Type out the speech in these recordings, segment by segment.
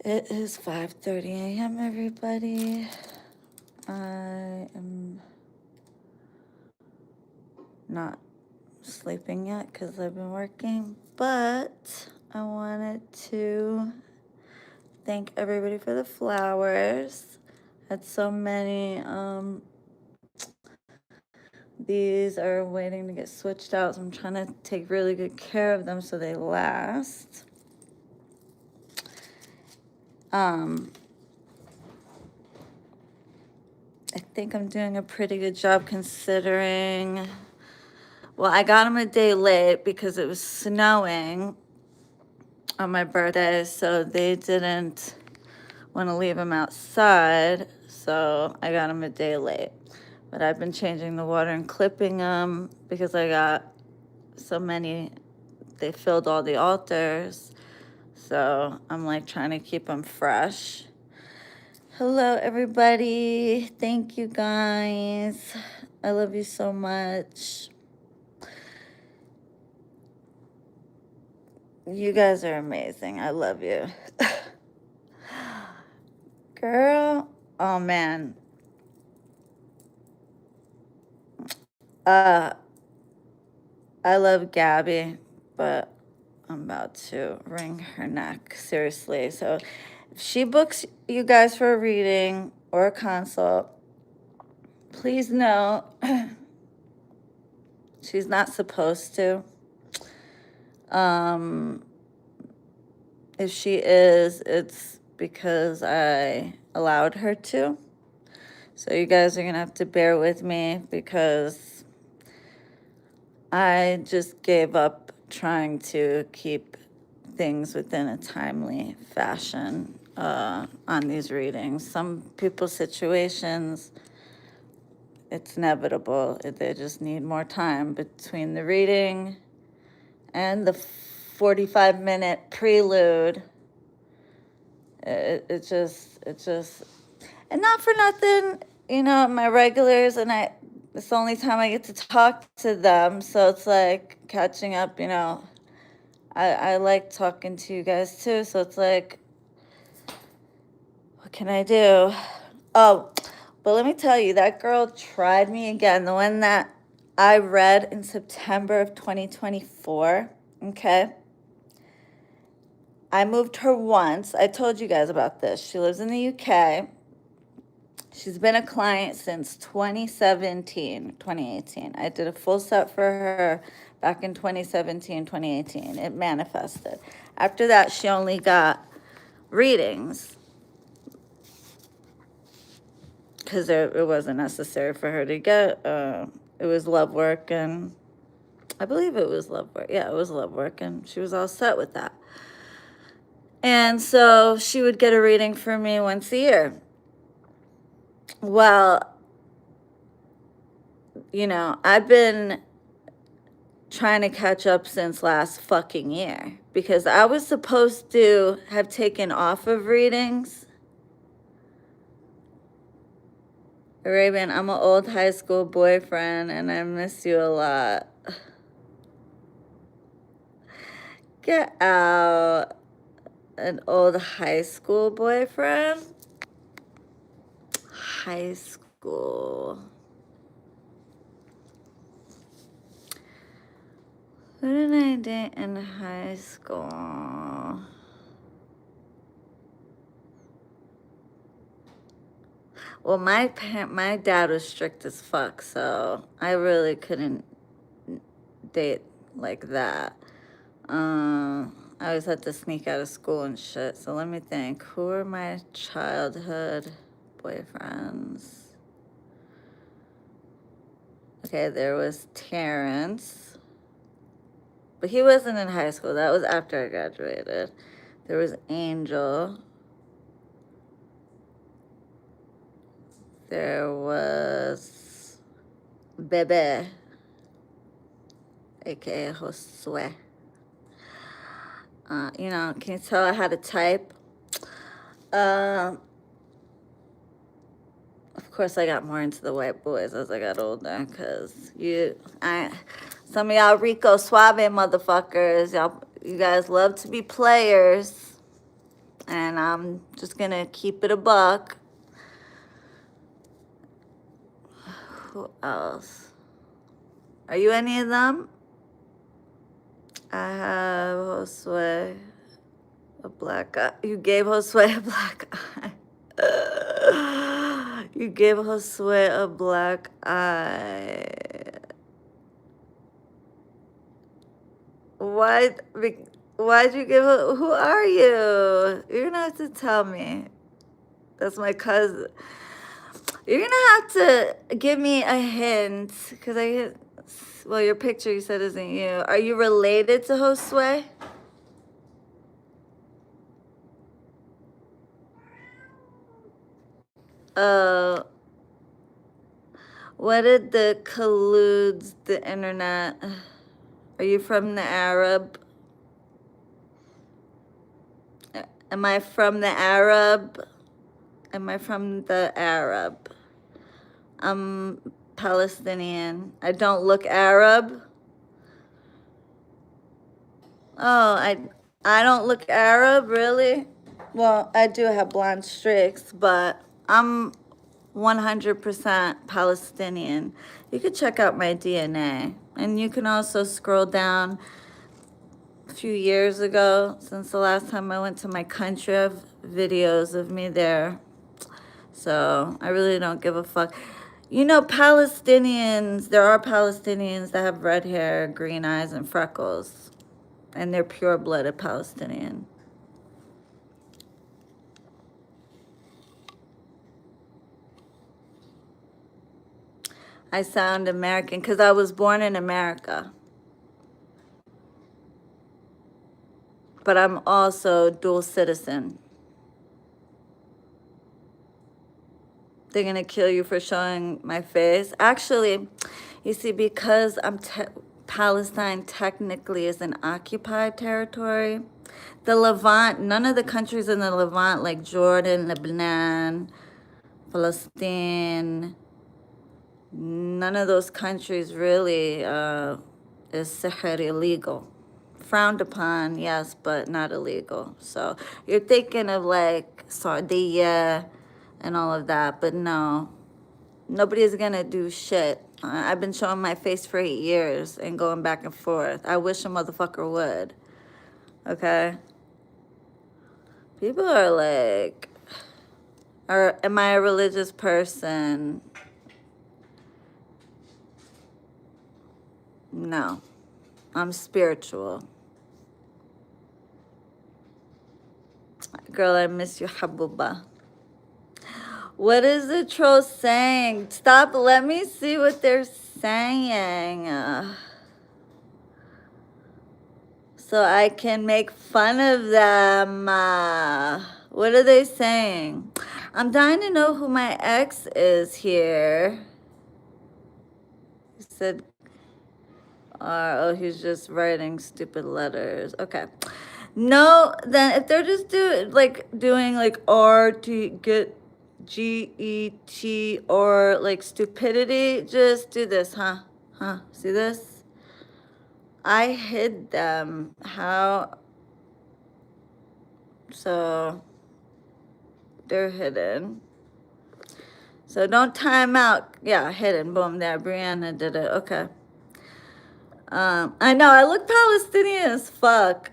It is 5:30 a.m., everybody. I am not sleeping yet because I've been working, but I wanted to thank everybody for the flowers. Had so many. These are waiting to get switched out, so I'm trying to take really good care of them so they last. I think I'm doing a pretty good job considering. Well, I got them a day late because it was snowing on my birthday, so they didn't want to leave them outside, so I got them a day late. But I've been changing the water and clipping them because I got so many. They filled all the altars, so I'm like trying to keep them fresh. Hello, everybody. Thank you, guys. I love you so much. You guys are amazing. I love you. Girl, oh man. I love Gabby, but I'm about to wring her neck, seriously. So if she books you guys for a reading or a consult, please know she's not supposed to. If she is, it's because I allowed her to. So you guys are going to have to bear with me because I just gave up trying to keep things within a timely fashion on these readings. Some people's situations, it's inevitable. They just need more time between the reading and the 45-minute prelude. It just, and not for nothing, my regulars, and it's the only time I get to talk to them, so it's like catching up, I like talking to you guys too, so it's like, what can I do? Oh, but let me tell you, that girl tried me again, the one that I read in September of 2024, okay? I moved her once. I told you guys about this. She lives in the UK. She's been a client since 2017, 2018. I did a full set for her back in 2017, 2018. It manifested. After that, she only got readings because it wasn't necessary for her to get. It was love work, and I believe it was love work. Yeah, it was love work, and she was all set with that. And so she would get a reading from me once a year. Well, I've been trying to catch up since last fucking year because I was supposed to have taken off of readings. Arabian, I'm an old high school boyfriend and I miss you a lot. Get out. An old high school boyfriend? High school. Who did I date in high school? Well, my dad was strict as fuck, so I really couldn't date like that. I always had to sneak out of school and shit. So let me think. Who are my childhood boyfriends? Okay, there was Terrence. But he wasn't in high school. That was after I graduated. There was Angel. There was Bebe, aka Josue. Can you tell I had a type? Of course, I got more into the white boys as I got older, because some of y'all Rico Suave motherfuckers, you guys love to be players. And I'm just gonna keep it a buck. Who else? Are you any of them? I have Josue, a black eye. You gave Josue a black eye. You gave Josue a black eye. Why'd you give her? Who are you? You're gonna have to tell me. That's my cousin. You're gonna have to give me a hint, because well, your picture you said isn't you. Are you related to Josue? What did the colludes the internet? Are you from the Arab? Am I from the Arab? Am I from the Arab? I'm Palestinian. I don't look Arab. Oh, I don't look Arab, really? Well, I do have blonde streaks, but I'm 100% Palestinian. You could check out my DNA. And you can also scroll down a few years ago, since the last time I went to my country. I have videos of me there. So I really don't give a fuck. You know, Palestinians, there are Palestinians that have red hair, green eyes, and freckles. And they're pure-blooded Palestinian. I sound American because I was born in America. But I'm also dual citizen. They're going to kill you for showing my face. Actually, you see, because Palestine technically is an occupied territory, the Levant, none of the countries in the Levant, like Jordan, Lebanon, Palestine, none of those countries really is sihr illegal. Frowned upon, yes, but not illegal. So you're thinking of like Saudi and all of that, but no, nobody's gonna do shit. I've been showing my face for 8 years and going back and forth. I wish a motherfucker would. Okay? People are like, am I a religious person? No. I'm spiritual. Girl, I miss you, Habuba. What is the troll saying? Stop, let me see what they're saying. So I can make fun of them. What are they saying? I'm dying to know who my ex is here. He said, oh, he's just writing stupid letters. Okay. No, then if they're just doing like R-T, get G-E-T, or like stupidity, just do this, huh? See this? I hid them. How? So they're hidden. So don't time out. Yeah, hidden. Boom, there. Brianna did it. Okay. I know, I look Palestinian as fuck.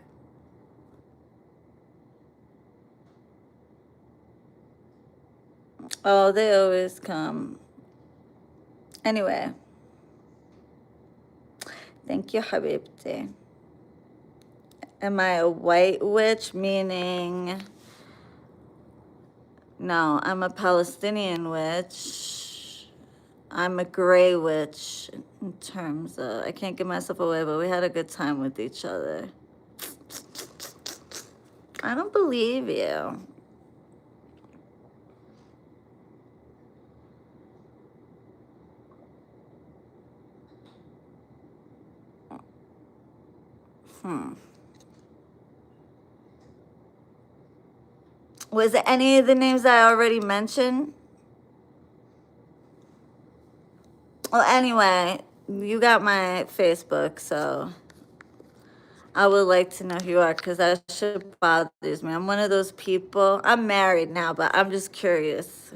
Oh, they always come. Anyway. Thank you, Habibti. Am I a white witch? Meaning, no, I'm a Palestinian witch. I'm a gray witch in terms of, I can't give myself away, but we had a good time with each other. I don't believe you. Was it any of the names I already mentioned? Well, anyway, you got my Facebook, so I would like to know who you are because that shit bothers me. I'm one of those people. I'm married now, but I'm just curious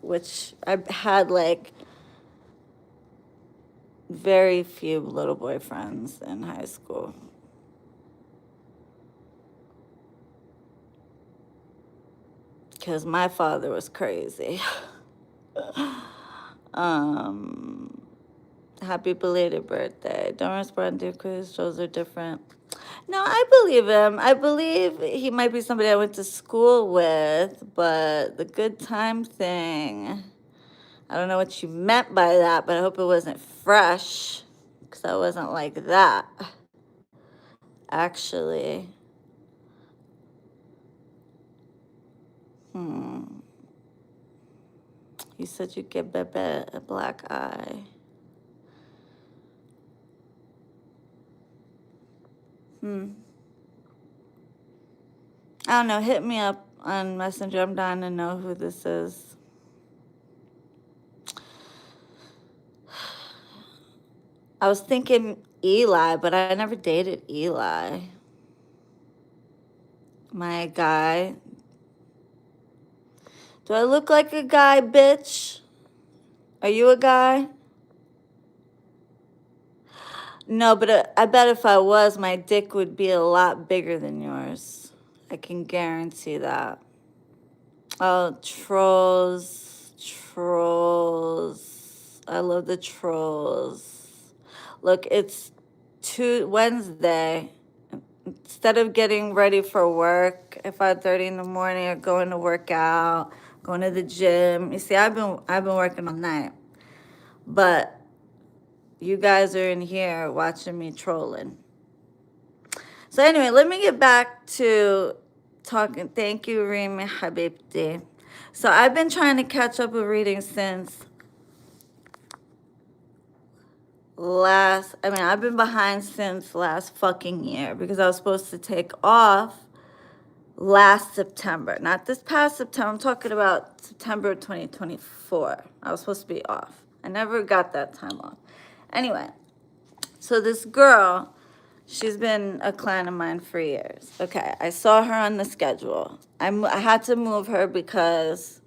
which I've had like very few little boyfriends in high school. Because my father was crazy. Happy belated birthday. Don't respond to quiz. Shows are different. No, I believe him. I believe he might be somebody I went to school with, but the good time thing, I don't know what you meant by that, but I hope it wasn't fresh, because I wasn't like that, actually. You said you'd give Bebe a black eye. I don't know. Hit me up on Messenger. I'm dying to know who this is. I was thinking Eli, but I never dated Eli. Am I a guy? Do I look like a guy, bitch? Are you a guy? No, but I bet if I was, my dick would be a lot bigger than yours. I can guarantee that. Oh, trolls. Trolls. I love the trolls. Look, it's Wednesday. Instead of getting ready for work at 5:30 in the morning or going to work out, going to the gym. You see, I've been working all night. But you guys are in here watching me trolling. So anyway, let me get back to talking. Thank you, Rimi Habibti. So I've been trying to catch up with reading since I've been behind since last fucking year because I was supposed to take off last September. Not this past September. I'm talking about September 2024. I was supposed to be off. I never got that time off. Anyway, so this girl, she's been a client of mine for years. Okay, I saw her on the schedule. I had to move her because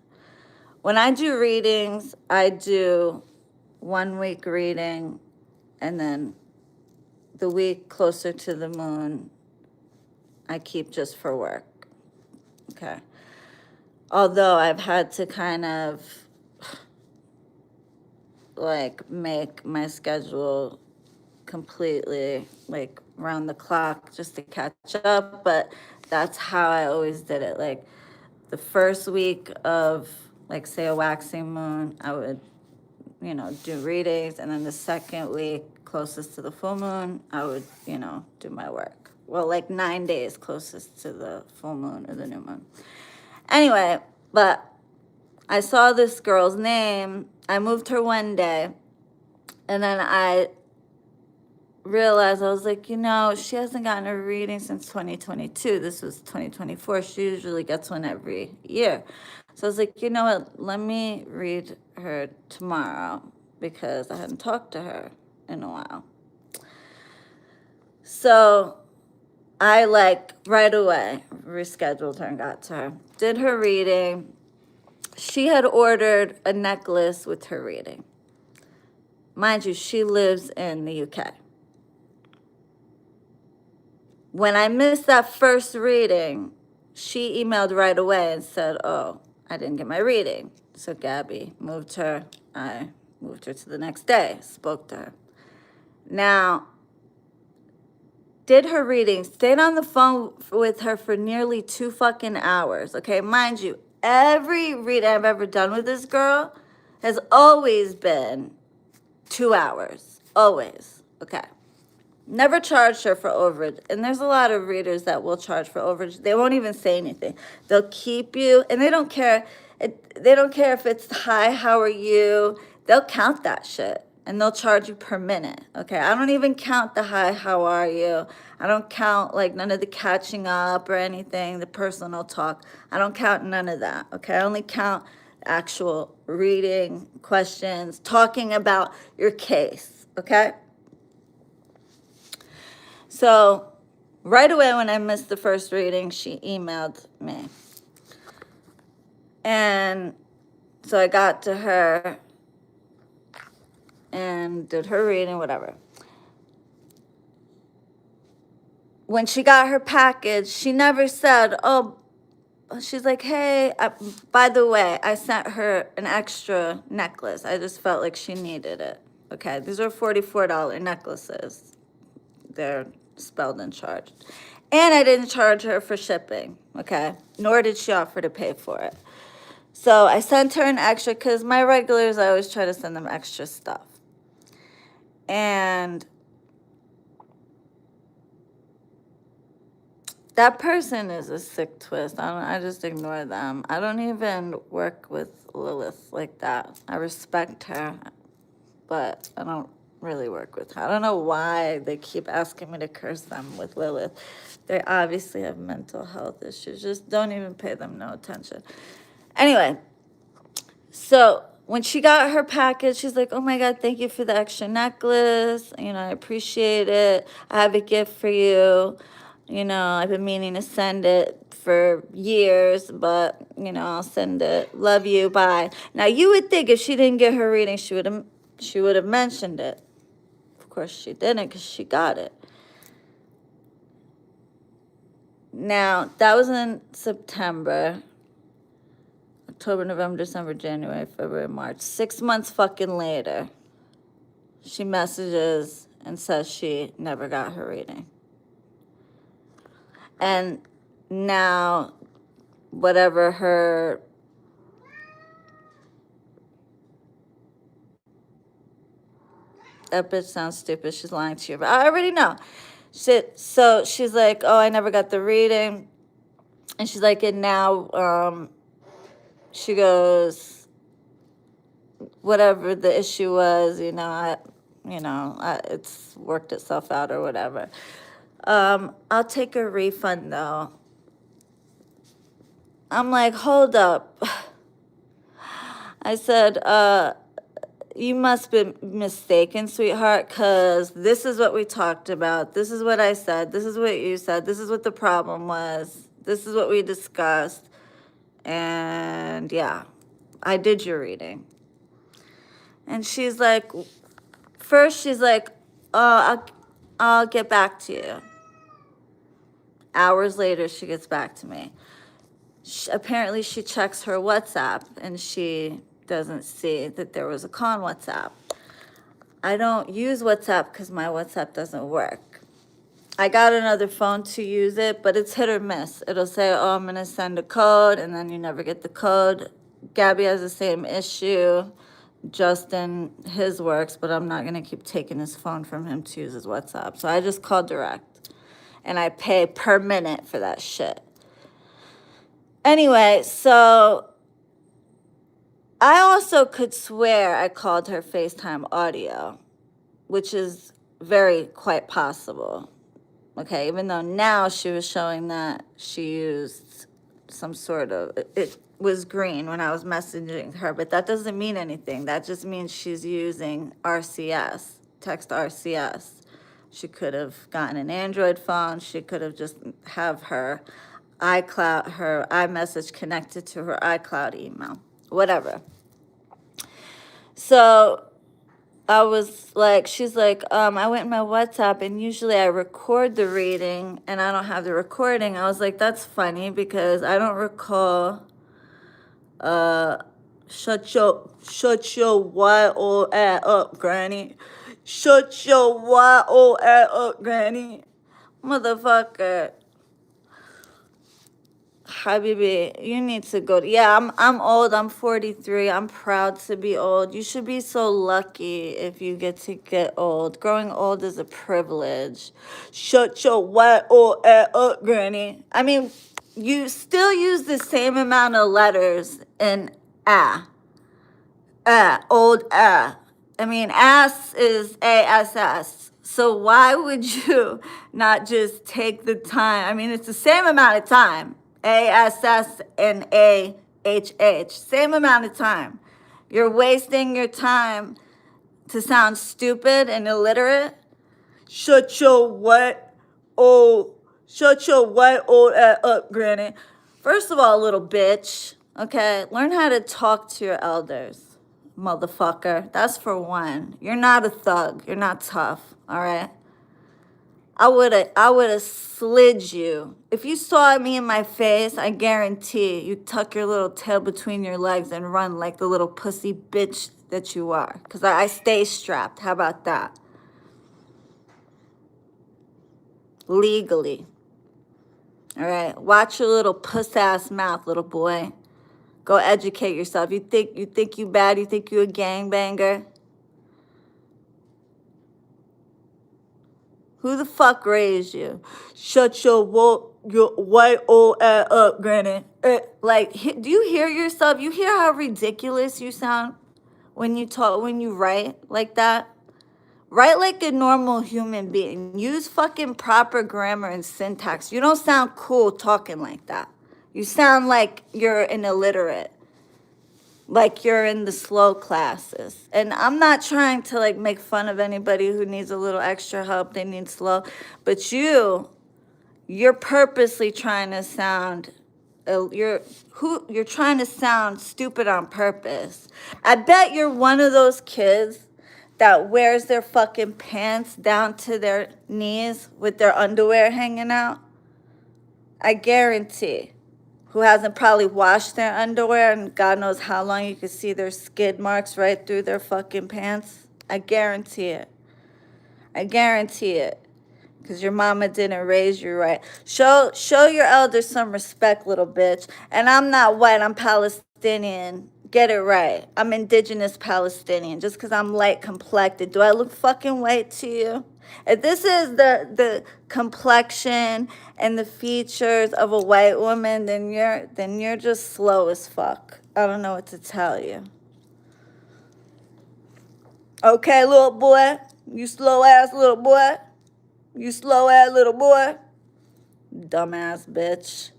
when I do readings, I do 1 week reading and then the week closer to the moon, I keep just for work. Okay. Although I've had to kind of like make my schedule completely like round the clock just to catch up, but that's how I always did it. Like the first week of like say a waxing moon, I would do readings, and then the second week closest to the full moon, I would do my work. Well, like 9 days closest to the full moon or the new moon. Anyway, but I saw this girl's name. I moved her one day, and then I realized, I was like, she hasn't gotten a reading since 2022. This was 2024. She usually gets one every year. So I was like, you know what? Let me read her tomorrow because I hadn't talked to her in a while. So I right away rescheduled her and got to her. Did her reading. She had ordered a necklace with her reading. Mind you, she lives in the UK. When I missed that first reading, she emailed right away and said, oh, I didn't get my reading. So Gabby moved her. I moved her to the next day, spoke to her. Now, did her reading, stayed on the phone with her for nearly 2 fucking hours. Okay, mind you, every reading I've ever done with this girl has always been 2 hours. Always. Okay. Never charged her for overage. And there's a lot of readers that will charge for overage. They won't even say anything. They'll keep you, and they don't care. They don't care if it's hi, how are you? They'll count that shit, and they'll charge you per minute. Okay, I don't even count the hi, how are you? I don't count none of the catching up or anything, the personal talk. I don't count none of that. Okay, I only count actual reading, questions, talking about your case. Okay. So Right away when I missed the first reading, she emailed me. And so I got to her and did her reading, whatever. When she got her package, she never said, oh, she's like, hey, by the way, I sent her an extra necklace. I just felt like she needed it. Okay, these are $44 necklaces. They're spelled and charged. And I didn't charge her for shipping, okay? Nor did she offer to pay for it. So I sent her an extra, because my regulars, I always try to send them extra stuff. And that person is a sick twist. I just ignore them. I don't even work with Lilith like that. I respect her, but I don't really work with her. I don't know why they keep asking me to curse them with Lilith. They obviously have mental health issues. Just don't even pay them no attention. Anyway, so when she got her package, she's like, oh my God, thank you for the extra necklace. You know, I appreciate it. I have a gift for you. You know, I've been meaning to send it for years, but, you know, I'll send it. Love you, bye. Now, you would think if she didn't get her reading, she would have mentioned it. Of course, she didn't, because she got it. Now, that was in September. October, November, December, January, February, March. 6 months fucking later, she messages and says she never got her reading. And now, whatever her that bitch sounds stupid. She's lying to you. But I already know. Shit. So she's like, oh, I never got the reading. And she's like, and now, she goes, whatever the issue was, it's worked itself out or whatever. I'll take a refund though. I'm like, hold up. I said, you must be mistaken, sweetheart, because this is what we talked about. This is what I said. This is what you said. This is what the problem was. This is what we discussed. And yeah, I did your reading. And she's like, first she's like, oh, I'll get back to you. Hours later, she gets back to me. Apparently, she checks her WhatsApp, and she doesn't see that there was a call on WhatsApp. I don't use WhatsApp because my WhatsApp doesn't work. I got another phone to use it, but it's hit or miss. It'll say, oh, I'm going to send a code, and then you never get the code. Gabby has the same issue. Justin, his works, but I'm not going to keep taking his phone from him to use his WhatsApp. So I just call direct. And I pay per minute for that shit. Anyway, so I also could swear I called her FaceTime audio, which is quite possible. Okay, even though now she was showing that she used some sort of, it was green when I was messaging her, but that doesn't mean anything. That just means she's using RCS, text RCS. She could have gotten an Android phone. She could have just have her iCloud, her iMessage connected to her iCloud email, whatever. So I was like, she's like, I went in my WhatsApp and usually I record the reading and I don't have the recording. I was like, that's funny because I don't recall, shut your Y-O-A up, granny. Shut your Y-O-A up, granny. Motherfucker. Habibi, you need to go. Yeah, I'm old. I'm 43. I'm proud to be old. You should be so lucky if you get to get old. Growing old is a privilege. Shut your Y-O-A up, granny. I mean, you still use the same amount of letters in old. I mean, ass is ASS. So why would you not just take the time? I mean, it's the same amount of time. ASS and AHH. Same amount of time. You're wasting your time to sound stupid and illiterate. Shut your what? Oh, Shut your white old ass up, Granny. First of all, little bitch, okay? Learn how to talk to your elders, motherfucker. That's for one. You're not a thug. You're not tough, all right? I would have slid you. If you saw me in my face, I guarantee you tuck your little tail between your legs and run like the little pussy bitch that you are. Because I stay strapped. How about that? Legally. All right. Watch your little puss ass mouth, little boy. Go educate yourself. You think you bad? You think you a gangbanger? Who the fuck raised you? Shut your white old ass up, Granny. Like, do you hear yourself? You hear how ridiculous you sound when you talk, when you write like that? Write like a normal human being. Use fucking proper grammar and syntax. You don't sound cool talking like that. You sound like you're an illiterate. Like you're in the slow classes. And I'm not trying to like make fun of anybody who needs a little extra help. They need slow. But you're purposely trying to sound you're trying to sound stupid on purpose. I bet you're one of those kids that wears their fucking pants down to their knees with their underwear hanging out. I guarantee. Who hasn't probably washed their underwear and God knows how long you could see their skid marks right through their fucking pants. I guarantee it. I guarantee it. Because your mama didn't raise you right. Show your elders some respect, little bitch. And I'm not white, I'm Palestinian. Get it right. I'm indigenous Palestinian. Just because I'm light complected. Do I look fucking white to you? If this is the complexion and the features of a white woman, then you're just slow as fuck. I don't know what to tell you. Okay, little boy. You slow ass little boy. You slow ass little boy. Dumbass bitch.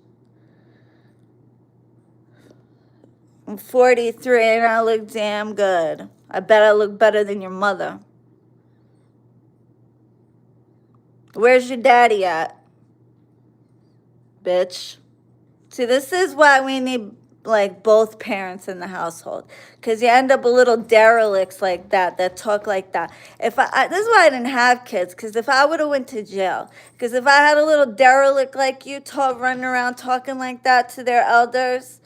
I'm 43 and I look damn good. I bet I look better than your mother. Where's your daddy at? Bitch. See, this is why we need like both parents in the household, because you end up with little derelicts like that talk like that. If this is why I didn't have kids, because if I would have went to jail, because if I had a little derelict like you running around talking like that to their elders,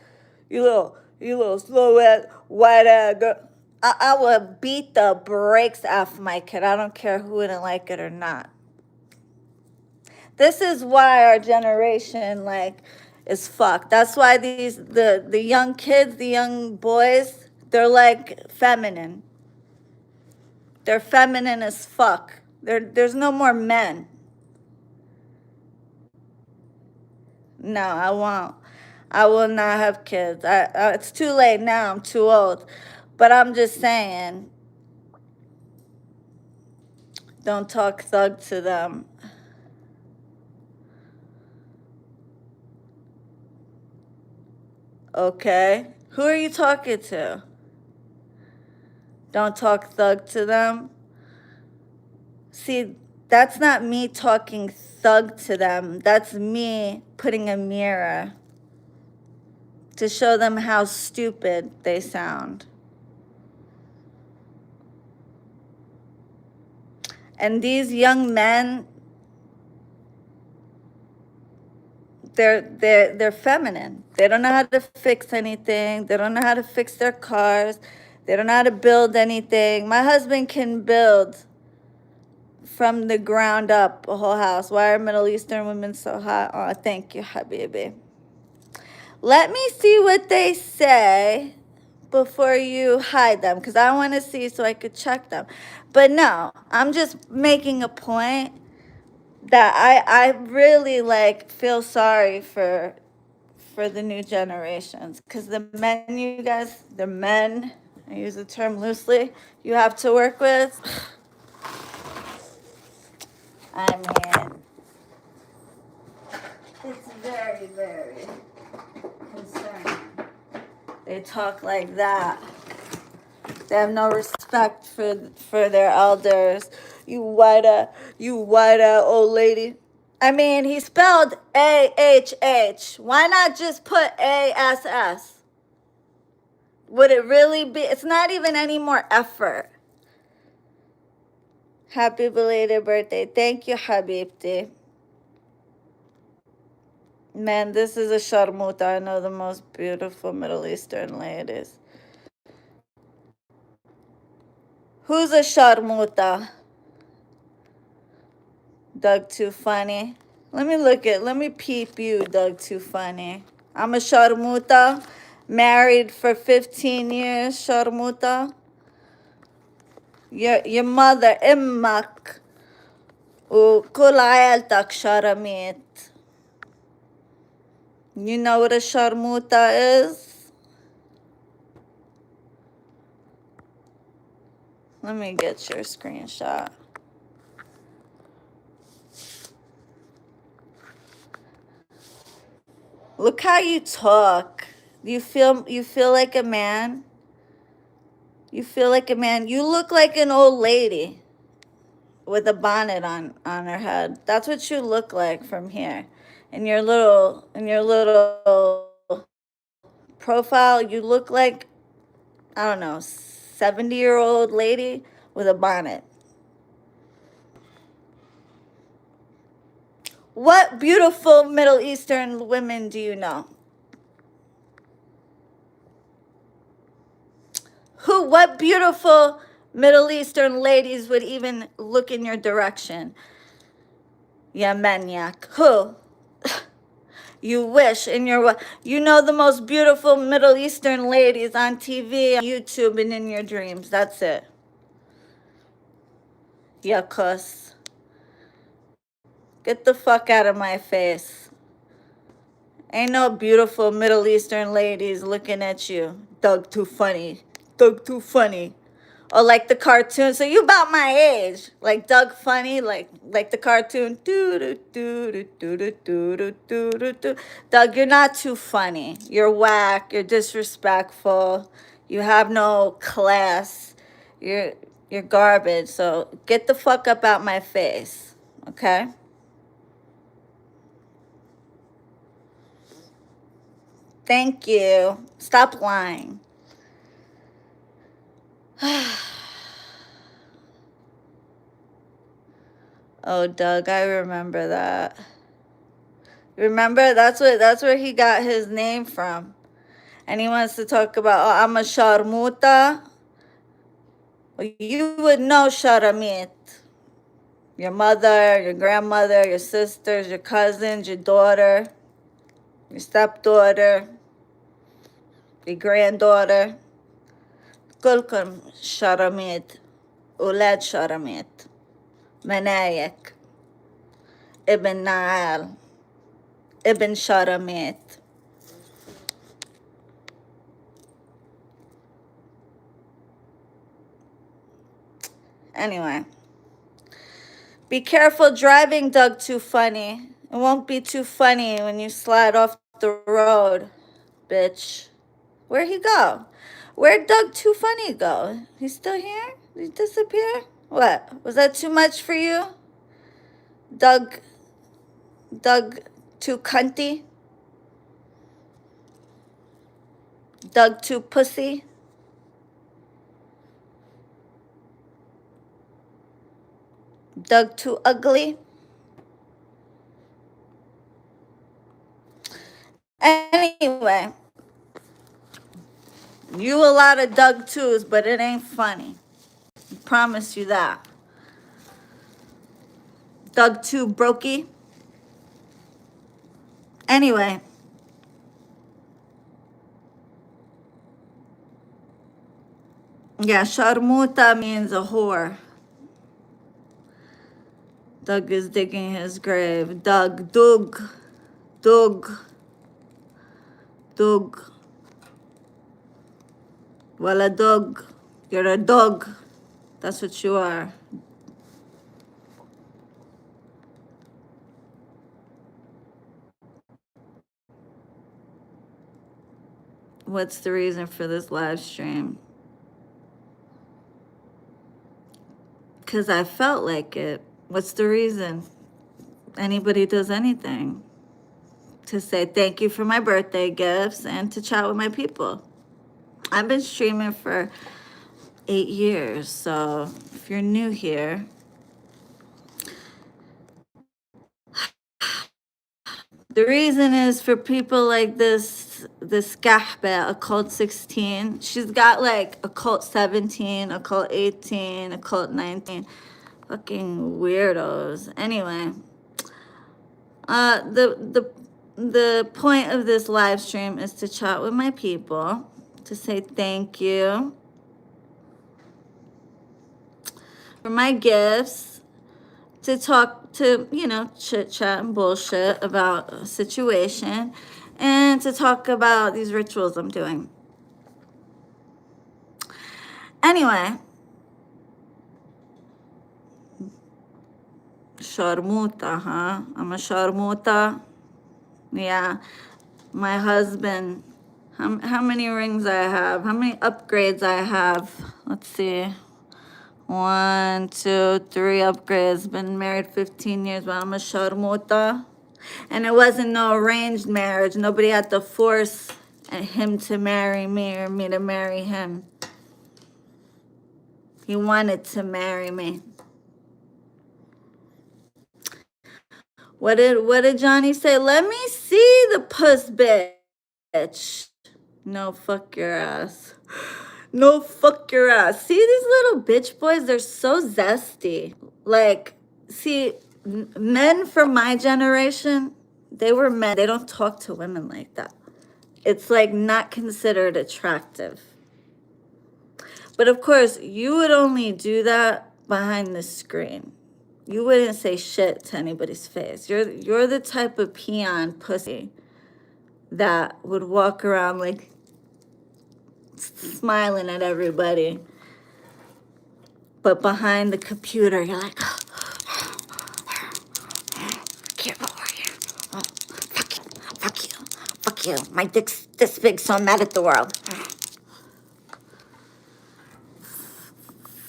you little slow ass white ass girl, I would beat the brakes off my kid. I don't care who wouldn't like it or not. This is why our generation like is fucked. That's why the young kids, the young boys, they're like feminine. They're feminine as fuck. There's no more men. No, I won't. I will not have kids. It's too late now. I'm too old. But I'm just saying, don't talk thug to them. Okay? Who are you talking to? Don't talk thug to them. See, that's not me talking thug to them. That's me putting a mirror to show them how stupid they sound. And these young men, they're feminine. They don't know how to fix anything. They don't know how to fix their cars. They don't know how to build anything. My husband can build from the ground up a whole house. Why are Middle Eastern women so hot? Oh, thank you, Habibi. Let me see what they say before you hide them, because I want to see so I could check them. But no, I'm just making a point that I really like feel sorry for the new generations, because the men, you guys, the men, I use the term loosely, you have to work with, I mean, it's very, very concerning. They talk like that. They have no respect for their elders. You white old lady. I mean, he spelled A-H-H. Why not just put A-S-S? Would it really be? It's not even any more effort. Happy belated birthday. Thank you, Habibti. Man, this is a sharmuta. I know the most beautiful Middle Eastern ladies. Who's a sharmuta? Doug Too Funny. Let me peep you, Doug Too Funny. I'm a sharmuta, married for 15 years, sharmuta. Your mother, Immak, وكل عيلتك شرميت. You know what a sharmuta is? Let me get your screenshot. Look how you talk. You feel like a man? You feel like a man. You look like an old lady with a bonnet on her head. That's what you look like from here. In your little profile, you look like, I don't know, 70-year-old lady with a bonnet. What beautiful Middle Eastern women do you know? What beautiful Middle Eastern ladies would even look in your direction? Yeah, maniac. Who? You wish in your, you know, the most beautiful Middle Eastern ladies on TV, on YouTube, and in your dreams. That's it. Yeah, cuss. Get the fuck out of my face. Ain't no beautiful Middle Eastern ladies looking at you. Doug Too Funny. Doug Too Funny. Or like the cartoon. So you about my age. Like Doug Funny, like the cartoon. Doug, you're not too funny. You're whack. You're disrespectful. You have no class. You're garbage. So get the fuck up out my face. Okay? Thank you. Stop lying. Oh, Doug, I remember that. Remember, that's where he got his name from. And he wants to talk about, oh, I'm a sharmuta. Well, you would know sharamit. Your mother, your grandmother, your sisters, your cousins, your daughter, your stepdaughter, your granddaughter. كلكم شرميت. أولاد شرميت. منايك. ابن نعال. ابن شرميت. Anyway. Be careful driving, Doug Too Funny. It won't be too funny when you slide off the road, bitch. Where'd he go? Where'd Doug Too Funny go? He's still here? Did he disappear? What? Was that too much for you? Doug Too Cunty? Doug Too Pussy? Doug Too Ugly? Anyway, you a lot of Doug Twos, but it ain't funny. I promise you that. Doug Too Brokey? Anyway. Yeah, sharmuta means a whore. Doug is digging his grave. Doug. Well, a dog. You're a dog. That's what you are. What's the reason for this live stream? Because I felt like it. What's the reason? anybody does anything to say thank you for my birthday gifts and to chat with my people. I've been streaming for 8 years, so if you're new here, the reason is for people like this Kahba, Occult 16. She's got like Occult 17, Occult 18, Occult 19. Fucking weirdos. Anyway, the point of this live stream is to chat with my people, to say thank you for my gifts, to talk, to, chit chat and bullshit about a situation, and to talk about these rituals I'm doing. Anyway, sharmuta, huh? I'm a sharmuta. Yeah, my husband. How many rings I have? How many upgrades I have? Let's see. 1, 2, 3 upgrades. Been married 15 years, but I'm a sharmuta. And it wasn't no arranged marriage. Nobody had to force him to marry me or me to marry him. He wanted to marry me. What did Johnny say? Let me see the puss bitch. No, fuck your ass. No, fuck your ass. See these little bitch boys? They're so zesty. Like, see, men from my generation, they were men. They don't talk to women like that. It's like not considered attractive. But of course, you would only do that behind the screen. You wouldn't say shit to anybody's face. You're the type of peon pussy that would walk around like smiling at everybody. But behind the computer, you're like, get over here. Oh, fuck you, fuck you, fuck you. My dick's this big, so I'm mad at the world.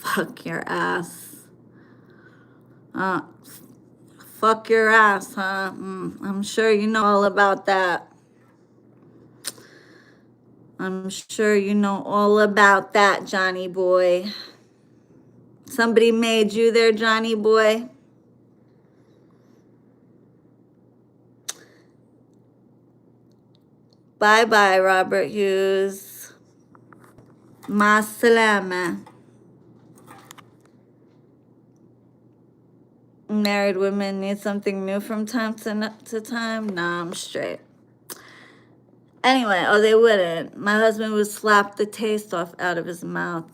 Fuck your ass. Fuck your ass, huh? I'm sure you know all about that. I'm sure you know all about that, Johnny boy. Somebody made you there, Johnny boy. Bye-bye, Robert Hughes. Ma salama. Married women need something new from time to time? Nah, I'm straight. Anyway, they wouldn't. My husband would slap the taste out of his mouth.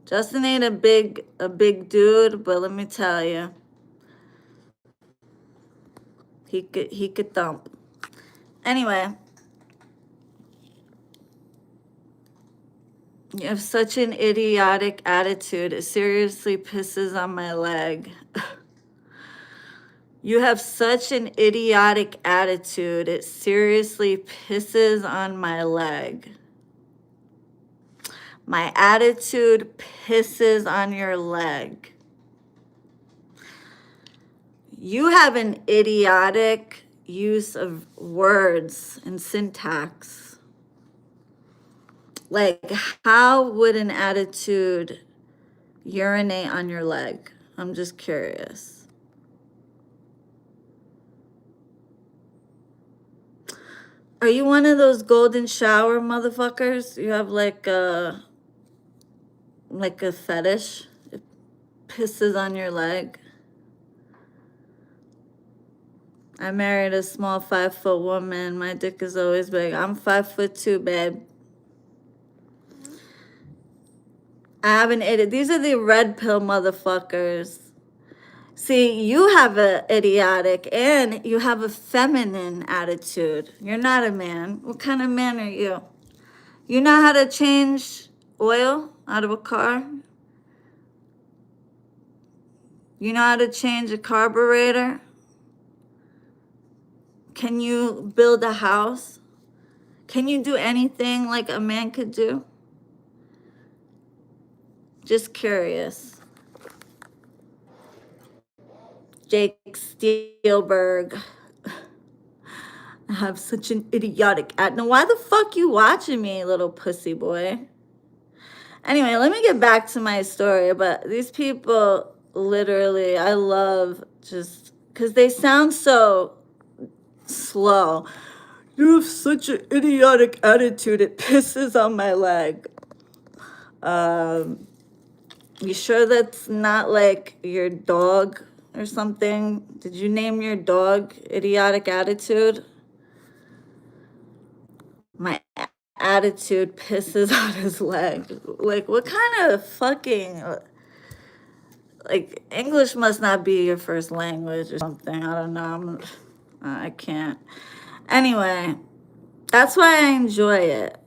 Justin ain't a big dude, but let me tell you, he could thump. Anyway, you have such an idiotic attitude. It seriously pisses on my leg. You have such an idiotic attitude. It seriously pisses on my leg. My attitude pisses on your leg. You have an idiotic use of words and syntax. Like, how would an attitude urinate on your leg? I'm just curious. Are you one of those golden shower motherfuckers? You have like a fetish? It pisses on your leg. I married a small 5-foot woman. My dick is always big. I'm 5'2", babe. I have an idiot. These are the red pill motherfuckers. See, you have a idiotic and you have a feminine attitude. You're not a man. What kind of man are you? You know how to change oil out of a car? You know how to change a carburetor? Can you build a house? Can you do anything like a man could do? Just curious. Jake Steelberg. I have such an idiotic ad. Now, why the fuck you watching me, little pussy boy? Anyway, let me get back to my story. But these people, literally, I love just because they sound so slow. You have such an idiotic attitude. It pisses on my leg. You sure that's not like your dog or something? Did you name your dog Idiotic Attitude? My attitude pisses on his leg. Like, what kind of fucking, like, English must not be your first language or something. I don't know. I can't. Anyway, that's why I enjoy it.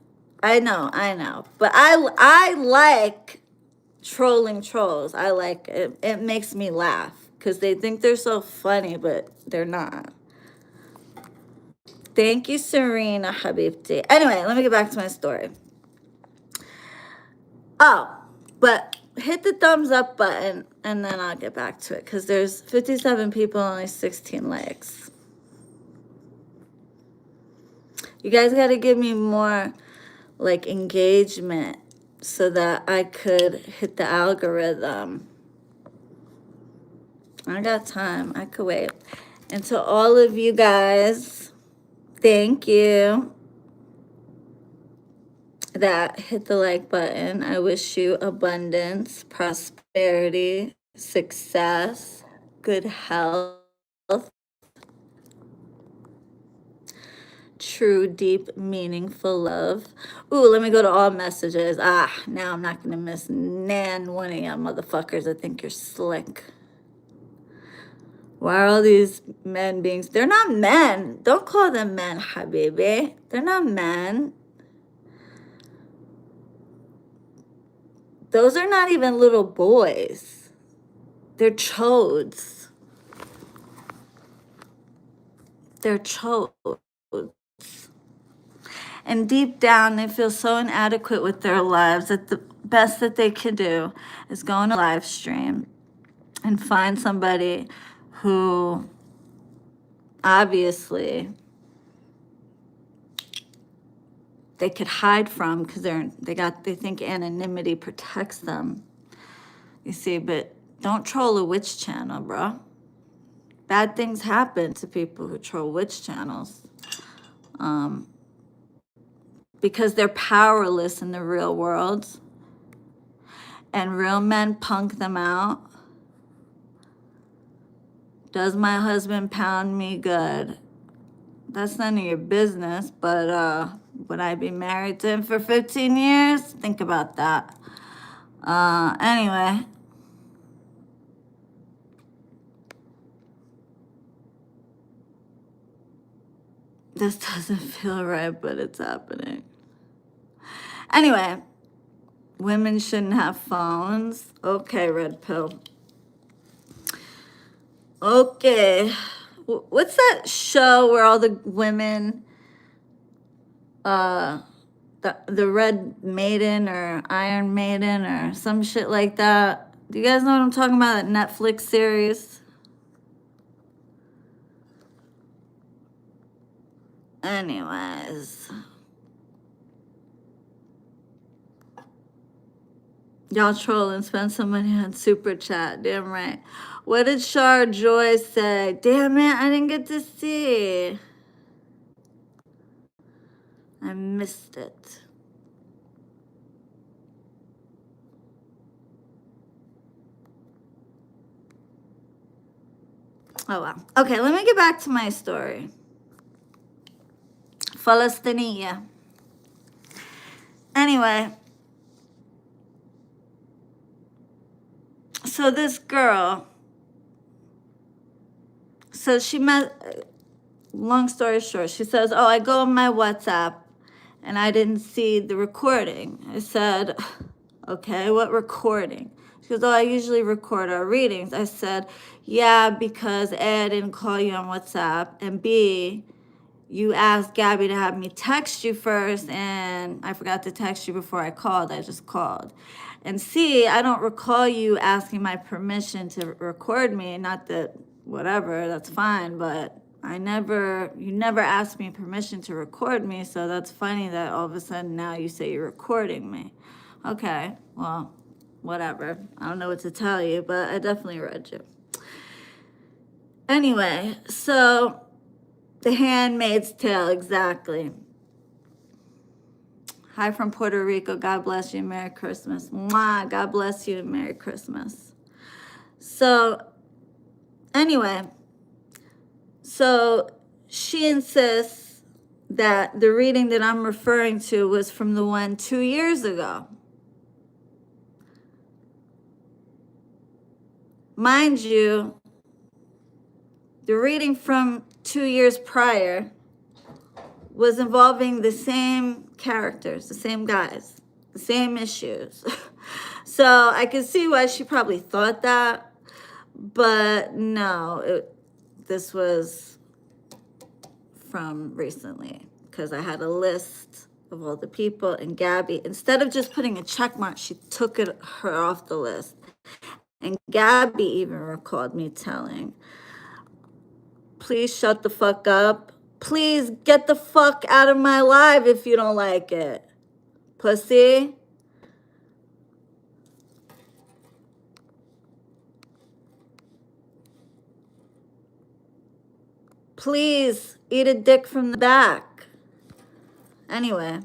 I know. But I like trolling trolls. I like it. It makes me laugh because they think they're so funny, but they're not. Thank you, Serena Habibti. Anyway, let me get back to my story. Oh, but hit the thumbs up button and then I'll get back to it because there's 57 people, only 16 likes. You guys got to give me more like engagement so that I could hit the algorithm. I got time. I could wait. And to all of you guys, thank you that hit the like button. I wish you abundance, prosperity, success, good health, true, deep, meaningful love. Ooh, let me go to all messages. Now I'm not going to miss one of y'all motherfuckers. I think you're slick. Why are all these men being... They're not men. Don't call them men, habibi. They're not men. Those are not even little boys. They're chodes. They're chodes. And deep down, they feel so inadequate with their lives that the best that they can do is go on a live stream and find somebody who obviously they could hide from because they think anonymity protects them. You see, but don't troll a witch channel, bro. Bad things happen to people who troll witch channels. Because they're powerless in the real world. And real men punk them out. Does my husband pound me good? That's none of your business, but would I be married to him for 15 years? Think about that. Anyway. This doesn't feel right, but it's happening. Anyway, women shouldn't have phones. Okay, red pill. Okay. What's that show where all the women, the Red Maiden or Iron Maiden or some shit like that? Do you guys know what I'm talking about? That Netflix series? Anyways. Y'all troll and spend some money on Super Chat. Damn right. What did Shar Joy say? Damn it, I didn't get to see. I missed it. Oh, well. Okay, let me get back to my story. Falastiniya. Anyway. So this girl, so she met, long story short, she says, oh, I go on my WhatsApp and I didn't see the recording. I said, okay, what recording? She goes, oh, I usually record our readings. I said, yeah, because A, I didn't call you on WhatsApp, and B, you asked Gabby to have me text you first, and I forgot to text you before I called. I just called. And C, I don't recall you asking my permission to record me. Not that whatever, that's fine, but you never asked me permission to record me, so that's funny that all of a sudden now you say you're recording me. Okay, well, whatever. I don't know what to tell you, but I definitely read you. Anyway, so The Handmaid's Tale, exactly. Hi from Puerto Rico. God bless you. Merry Christmas. Mwah. God bless you. Merry Christmas. So, anyway, so she insists that the reading that I'm referring to was from the one 2 years ago. Mind you, the reading from 2 years prior was involving the same characters, the same guys, the same issues. So I could see why she probably thought that, but no, this was from recently, because I had a list of all the people, and Gabby, instead of just putting a check mark, she took her off the list. And Gabby even recalled me telling, please shut the fuck up. Please get the fuck out of my live if you don't like it. Pussy. Please eat a dick from the back. Anyway.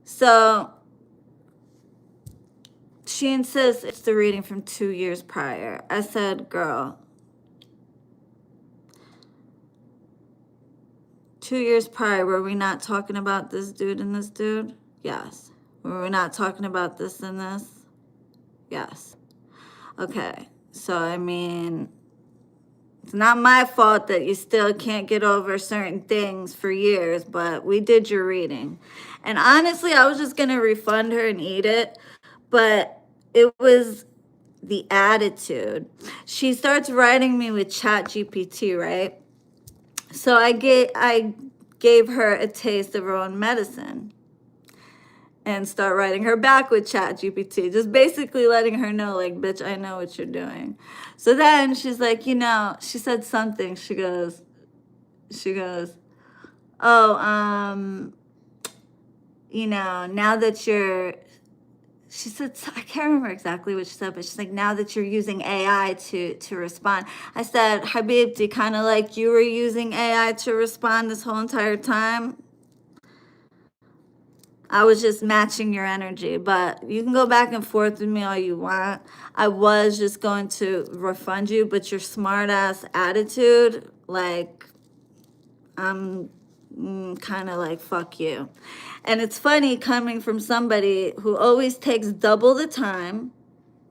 So she insists it's the reading from 2 years prior. I said, girl, 2 years prior, were we not talking about this dude and this dude? Yes. Were we not talking about this and this? Yes. Okay. So, I mean, it's not my fault that you still can't get over certain things for years, but we did your reading. And honestly, I was just going to refund her and eat it, but it was the attitude. She starts writing me with ChatGPT, right? So I gave her a taste of her own medicine and start writing her back with ChatGPT, just basically letting her know, like, bitch, I know what you're doing. So then she's like, she said something. She goes, oh, now that she said, I can't remember exactly what she said, but she's like, now that you're using AI to respond. I said, Habibti, kind of like you were using AI to respond this whole entire time. I was just matching your energy, but you can go back and forth with me all you want. I was just going to refund you, but your smart ass attitude, like, I'm kind of like, fuck you. And it's funny coming from somebody who always takes double the time.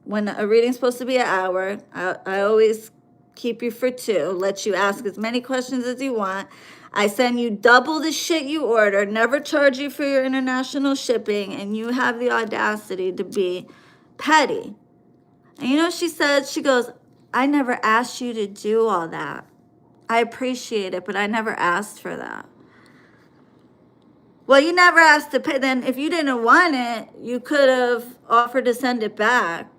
When a reading's supposed to be an hour, I always keep you for 2, let you ask as many questions as you want. I send you double the shit you order, never charge you for your international shipping, and you have the audacity to be petty. And you know what she said? She goes, I never asked you to do all that. I appreciate it, but I never asked for that. Well, you never asked to pay. Then if you didn't want it, you could have offered to send it back.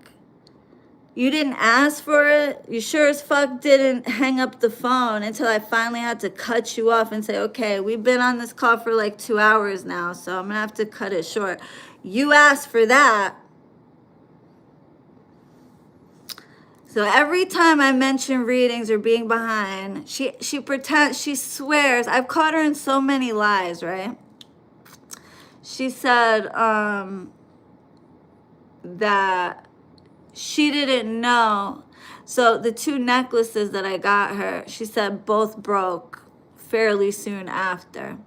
You didn't ask for it. You sure as fuck didn't hang up the phone until I finally had to cut you off and say, okay, we've been on this call for like 2 hours now, so I'm going to have to cut it short. You asked for that. So every time I mention readings or being behind, she pretends, she swears. I've caught her in so many lies, right? She said that she didn't know. So the 2 necklaces that I got her, she said both broke fairly soon after.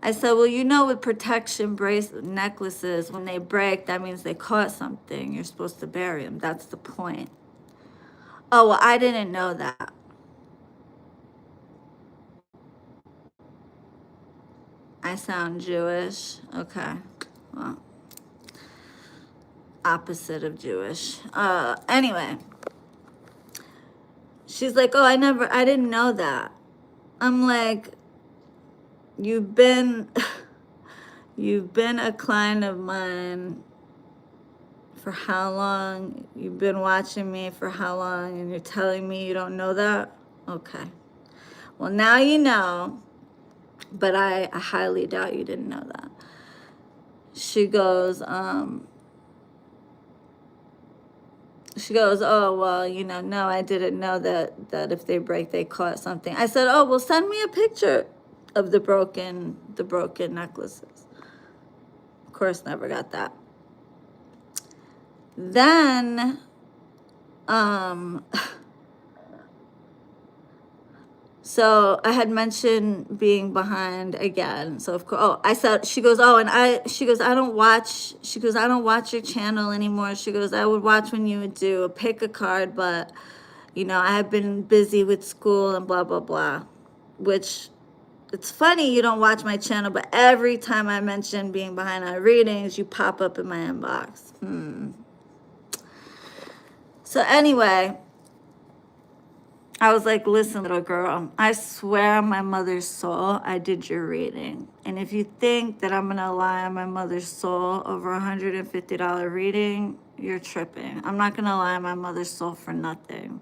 I said, well, with protection necklaces, when they break, that means they caught something. You're supposed to bury them. That's the point. Oh, well, I didn't know that. I sound Jewish. Okay. Well, opposite of Jewish. Anyway. She's like, oh, I didn't know that. I'm like, you've been a client of mine For how long? You've been watching me for how long, and you're telling me you don't know that? Okay. Well, now you know, but I highly doubt you didn't know that. She goes, oh, well, no, I didn't know that if they break, they caught something. I said, oh, well, send me a picture of the broken necklaces. Of course, never got that. Then, so I had mentioned being behind again. So of course, I said, she goes, I don't watch your channel anymore. She goes, I would watch when you would do a pick a card, but I have been busy with school and blah, blah, blah, which it's funny you don't watch my channel, but every time I mention being behind on readings, you pop up in my inbox. So anyway, I was like, listen, little girl, I swear on my mother's soul, I did your reading. And if you think that I'm going to lie on my mother's soul over a $150 reading, you're tripping. I'm not going to lie on my mother's soul for nothing.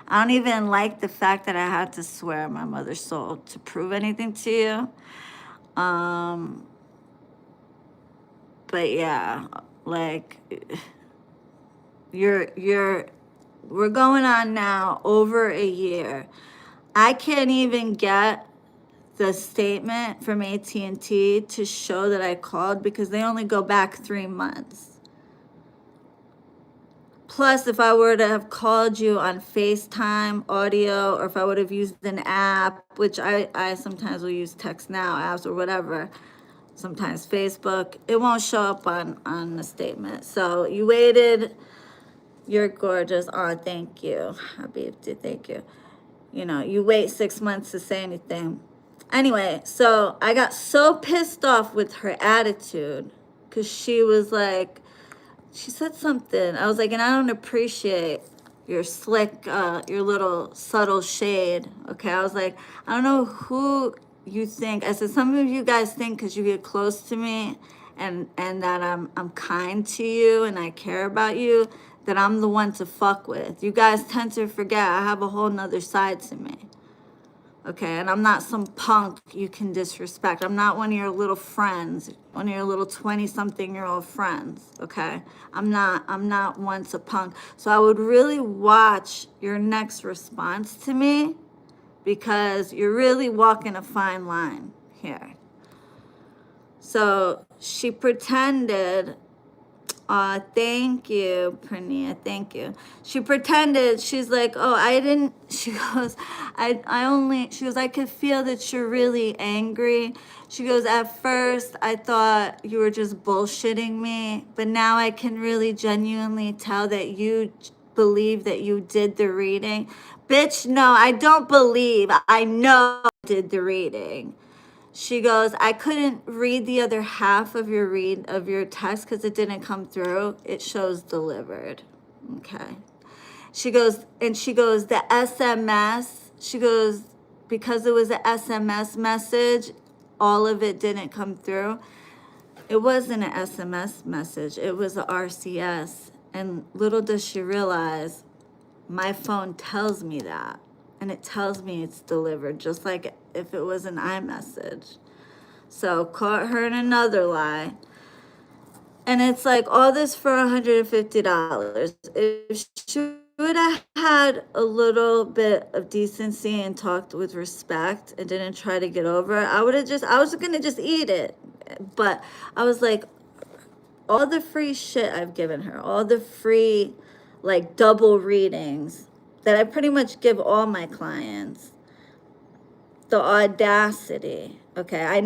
I don't even like the fact that I had to swear on my mother's soul to prove anything to you. But yeah, like, we're going on now over a year. I can't even get the statement from AT&T to show that I called because they only go back 3 months. Plus, if I were to have called you on FaceTime audio, or if I would have used an app, which I sometimes will use text now apps or whatever, sometimes Facebook, it won't show up on the statement. So you waited. You're gorgeous. Oh, thank you. Habibti, thank you. You wait 6 months to say anything. Anyway, so I got so pissed off with her attitude because she was like, she said something. I was like, and I don't appreciate your slick, your little subtle shade. Okay, I was like, I don't know who you think. I said, some of you guys think because you get close to me and that I'm kind to you and I care about you, that I'm the one to fuck with. You guys tend to forget I have a whole nother side to me. Okay, and I'm not some punk you can disrespect. I'm not one of your little friends, one of your little 20-something-year-old friends, okay? I'm not once a punk. So I would really watch your next response to me because you're really walking a fine line here. So she pretended, thank you, Prania, thank you. She pretended, she's like, oh, I didn't, she goes, she goes, I could feel that you're really angry. She goes, at first, I thought you were just bullshitting me, but now I can really genuinely tell that you believe that you did the reading. Bitch, no, I don't believe. I know I did the reading. She goes, I couldn't read the other half of your text because it didn't come through. It shows delivered. Okay. She goes, the SMS, she goes, because it was an SMS message, all of it didn't come through. It wasn't an SMS message. It was a RCS. And little does she realize, my phone tells me that. And it tells me it's delivered, just like if it was an iMessage. So caught her in another lie. And it's like, all this for $150. If she would have had a little bit of decency and talked with respect and didn't try to get over it, I was going to just eat it. But I was like, all the free shit I've given her, all the free, like, double readings that I pretty much give all my clients, the audacity. Okay, I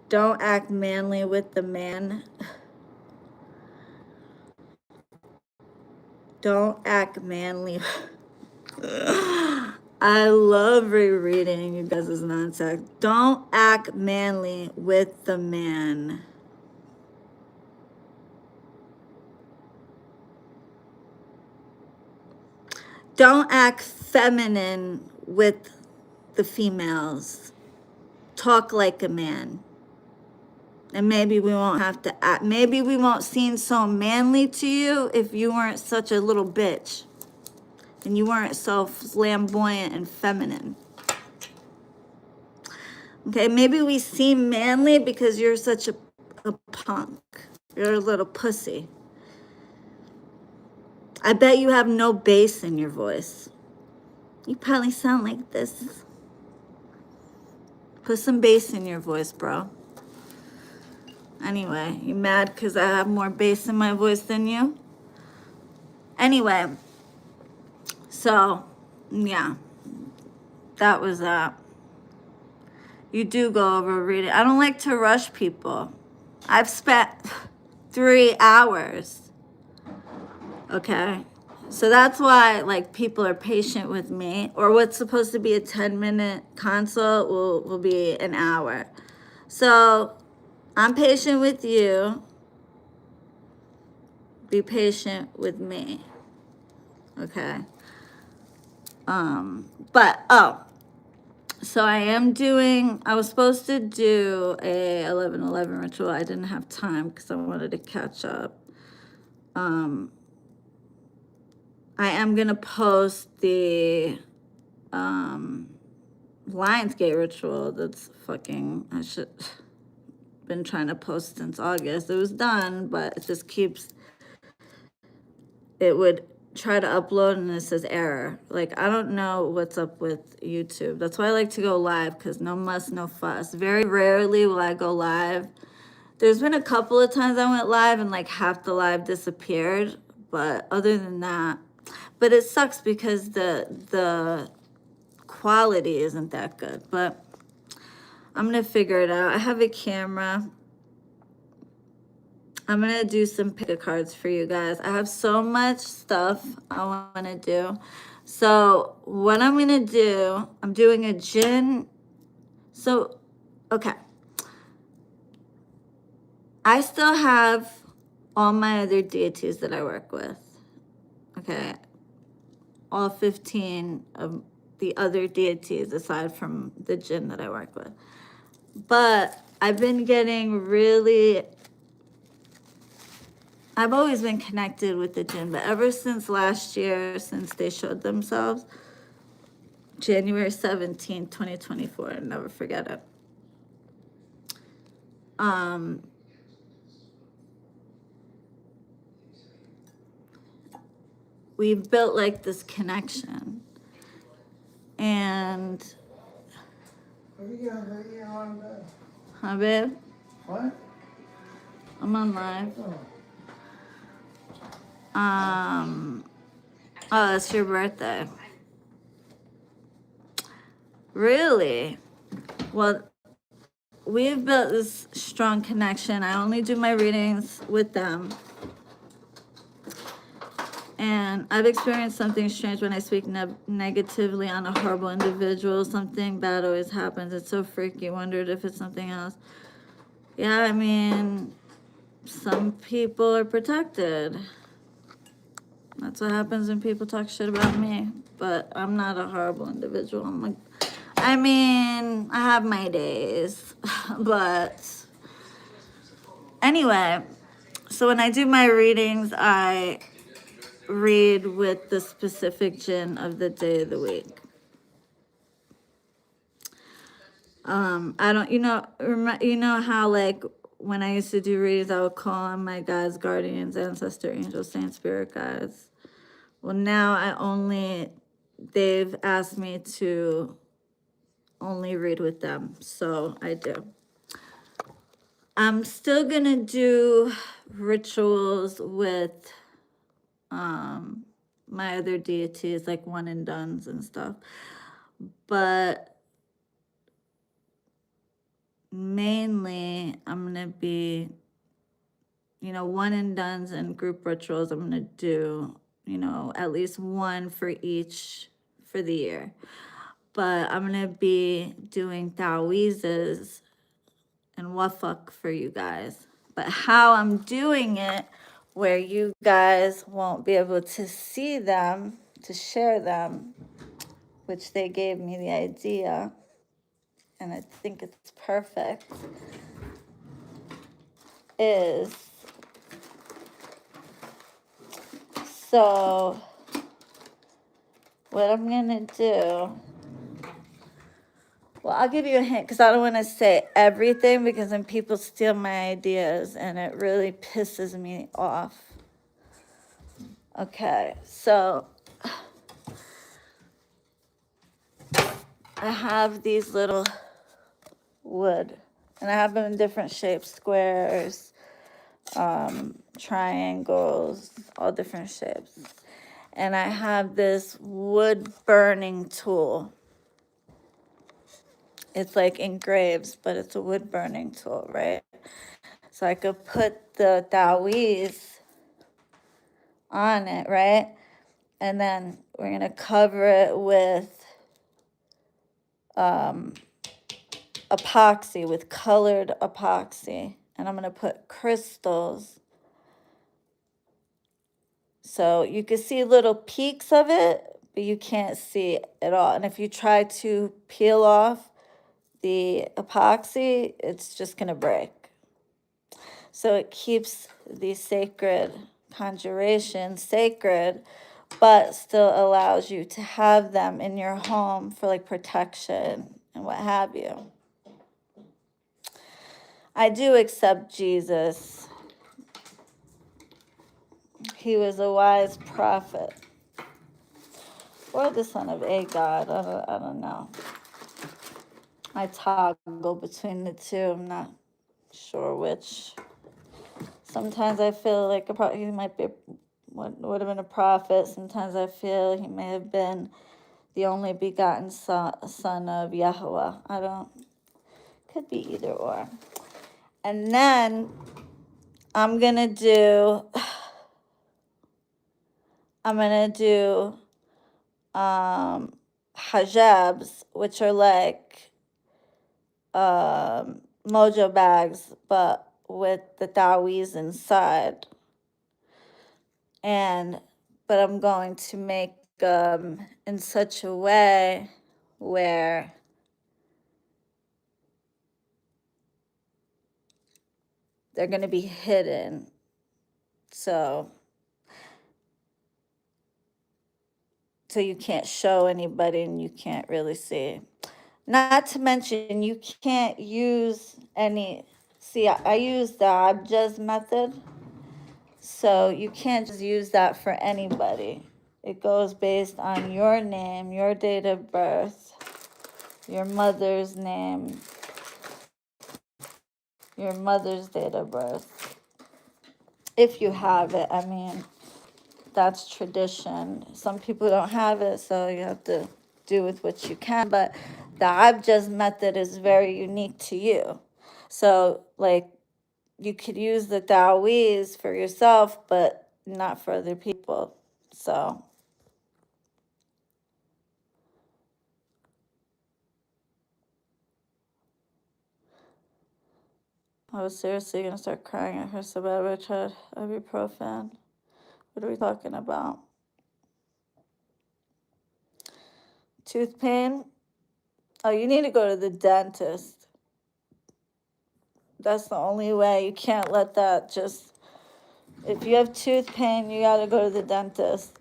don't act manly with the man. Don't act manly. I love rereading you guys' nonsense. Don't act manly with the man. Don't act feminine with the females. Talk like a man. And maybe we won't have to act. Maybe we won't seem so manly to you if you weren't such a little bitch. And you weren't so flamboyant and feminine. Okay, maybe we seem manly because you're such a punk. You're a little pussy. I bet you have no bass in your voice. You probably sound like this. Put some bass in your voice, bro. Anyway, you mad because I have more bass in my voice than you? Anyway, so, yeah, that was that. You do go over reading. I don't like to rush people. I've spent 3 hours. Okay. So that's why, like, people are patient with me, or what's supposed to be a 10-minute consult will be an hour. So I'm patient with you. Be patient with me. Okay. So I was supposed to do a 11/11 ritual. I didn't have time because I wanted to catch up. I am going to post the Lionsgate ritual. That's fucking, I should been trying to post since August. It was done, but it just keeps, it would try to upload and it says error. Like, I don't know what's up with YouTube. That's why I like to go live, because no muss, no fuss. Very rarely will I go live. There's been a couple of times I went live and like half the live disappeared, but other than that, but it sucks because the quality isn't that good. But I'm gonna figure it out. I have a camera. I'm gonna do some pick cards for you guys. I have so much stuff I want to do. So what I'm gonna do, I'm doing a Djinn. So, okay. I still have all my other deities that I work with. Okay. All 15 of the other deities aside from the Djinn that I work with. But I've been getting really, I've always been connected with the Djinn, but ever since last year, since they showed themselves, January 17th, 2024, I'll never forget it. We've built like this connection. And huh, babe? What? I'm on live. Oh, it's your birthday. Really? Well, we've built this strong connection. I only do my readings with them. And I've experienced something strange when I speak negatively on a horrible individual. Something bad always happens. It's so freaky. Wondered if it's something else. Yeah, I mean, some people are protected. That's what happens when people talk shit about me. But I'm not a horrible individual. I have my days. But anyway, so when I do my readings, I read with the specific Djinn of the day of the week. I don't, you know how like when I used to do readings, I would call on my guides, guardians, ancestor, angels, saints, spirit guides. Well, now they've asked me to only read with them, so I do. I'm still gonna do rituals with my other deities, like one and dones and stuff, but mainly I'm gonna be, one and dones and group rituals. I'm gonna do, at least one for each for the year. But I'm gonna be doing Taoizes and wafak for you guys. But how I'm doing it, where you guys won't be able to see them, to share them, which they gave me the idea, and I think it's perfect. is. So what I'm going to do, well, I'll give you a hint because I don't want to say everything because then people steal my ideas and it really pisses me off. Okay, so I have these little wood and I have them in different shapes, squares, triangles, all different shapes. And I have this wood burning tool. It's like engraves, but it's a wood burning tool, right? So I could put the taoiz on it, right? And then we're going to cover it with epoxy, with colored epoxy. And I'm going to put crystals. So you can see little peaks of it, but you can't see it all. And if you try to peel off the epoxy, it's just going to break. So it keeps the sacred conjuration sacred, but still allows you to have them in your home for like protection and what have you. I do accept Jesus. He was a wise prophet. Or the son of a god. I don't know. I toggle between the two. I'm not sure which. Sometimes I feel like he might be would have been a prophet. Sometimes I feel he may have been the only begotten son of Yahweh. Could be either or. And then I'm gonna do hijabs, which are like mojo bags, but with the taoiz inside. But I'm going to make in such a way where they're going to be hidden. So you can't show anybody and you can't really see. Not to mention, you can't use any, see, I use the abjad method. So you can't just use that for anybody. It goes based on your name, your date of birth, your mother's name, your mother's date of birth. If you have it, I mean, that's tradition. Some people don't have it, so you have to do with what you can. But the abjad method is very unique to you. So, like, you could use the taoiz for yourself, but not for other people. So, I was seriously going to start crying at her so bad. I tried ibuprofen. What are we talking about? Tooth pain? Oh, you need to go to the dentist. That's the only way. You can't let that just... If you have tooth pain, you got to go to the dentist.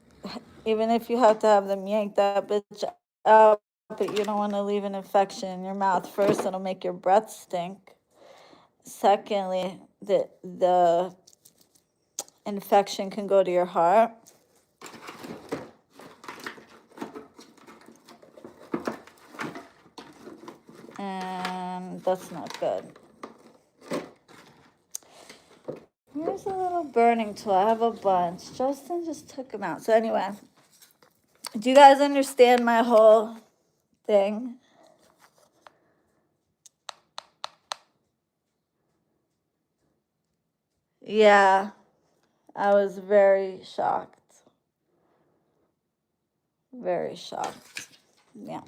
Even if you have to have them yank that bitch out, but you don't want to leave an infection in your mouth. First, it'll make your breath stink. Secondly, the infection can go to your heart. And that's not good. Here's a little burning tool. I have a bunch. Justin just took them out. So anyway, do you guys understand my whole thing? Yeah, I was very shocked. Very shocked. Yeah.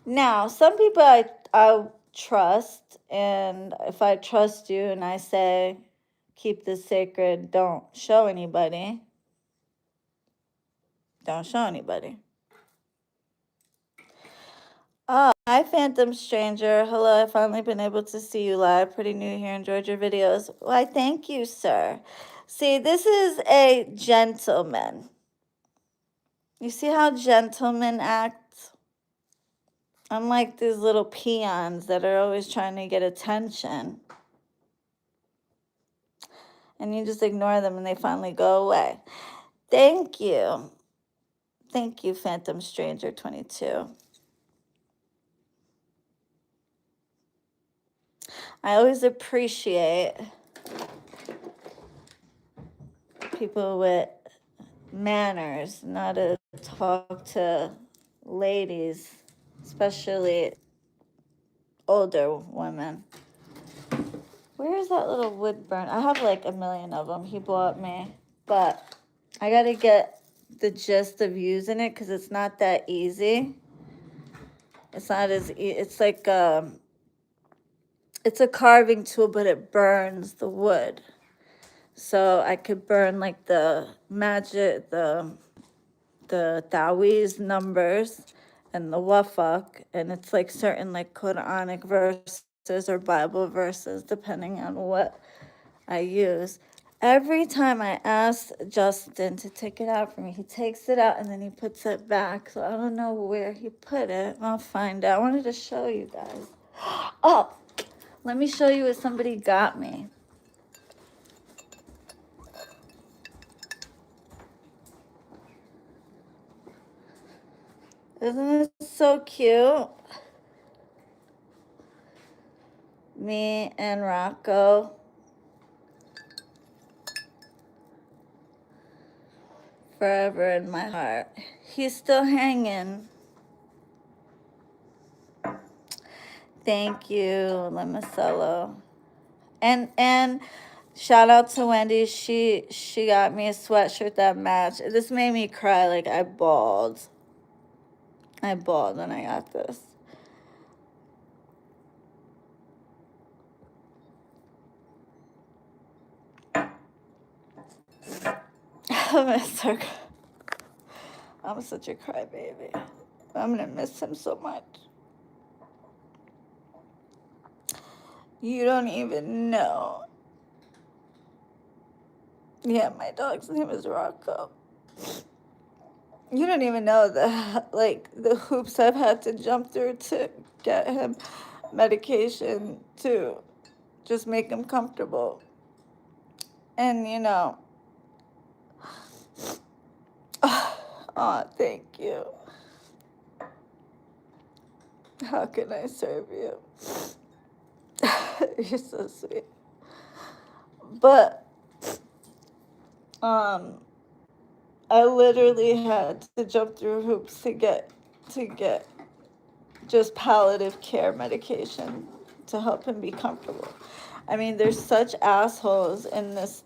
Now, some people I trust, and if I trust you and I say, keep this sacred, don't show anybody, don't show anybody. Oh, hi, Phantom Stranger. Hello, I've finally been able to see you live. Pretty new here. Enjoyed your videos. Why, thank you, sir. See, this is a gentleman. You see how gentlemen act? Unlike these little peons that are always trying to get attention. And you just ignore them and they finally go away. Thank you. Thank you, Phantom Stranger 22. I always appreciate people with manners, not to talk to ladies, especially older women. Where's that little wood burn? I have like a million of them. He bought me, but I gotta get the gist of using it because it's not that easy. It's not as it's like it's a carving tool, but it burns the wood. So I could burn like the magic, the Taoist numbers and the wafak, and it's like certain like Quranic verses or Bible verses, depending on what I use. Every time I ask Justin to take it out for me, he takes it out and then he puts it back. So I don't know where he put it. I'll find out. I wanted to show you guys. Oh, let me show you what somebody got me. Isn't it so cute? Me and Rocco. Forever in my heart. He's still hanging. Thank you, Limacello. And shout out to Wendy. She got me a sweatshirt that matched. This made me cry. Like I bawled. I bawled when I got this. I miss her. I'm such a crybaby. I'm gonna miss him so much. You don't even know. Yeah, my dog's name is Rocco. You don't even know the hoops I've had to jump through to get him medication to just make him comfortable. And oh, thank you. How can I serve you? You're so sweet. But I literally had to jump through hoops to get just palliative care medication to help him be comfortable. I mean, there's such assholes in this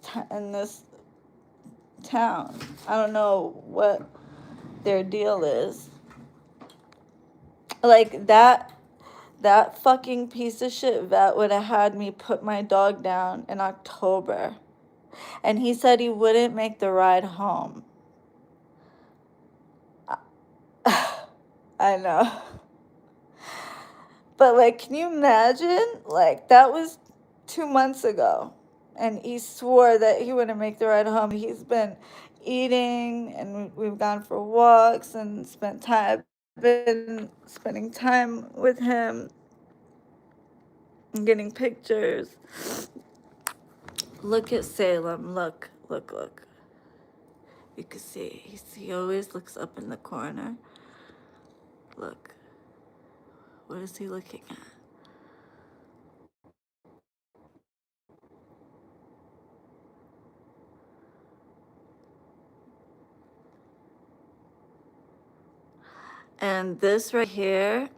town. I don't know what their deal is. Like that fucking piece of shit vet would have had me put my dog down in October. And he said he wouldn't make the ride home. I know. But like, can you imagine? Like, that was 2 months ago. And he swore that he wouldn't make the ride home. He's been eating and we've gone for walks and been spending time with him and getting pictures. Look at Salem. Look. You can see. He always looks up in the corner. Look. What is he looking at? And this right here,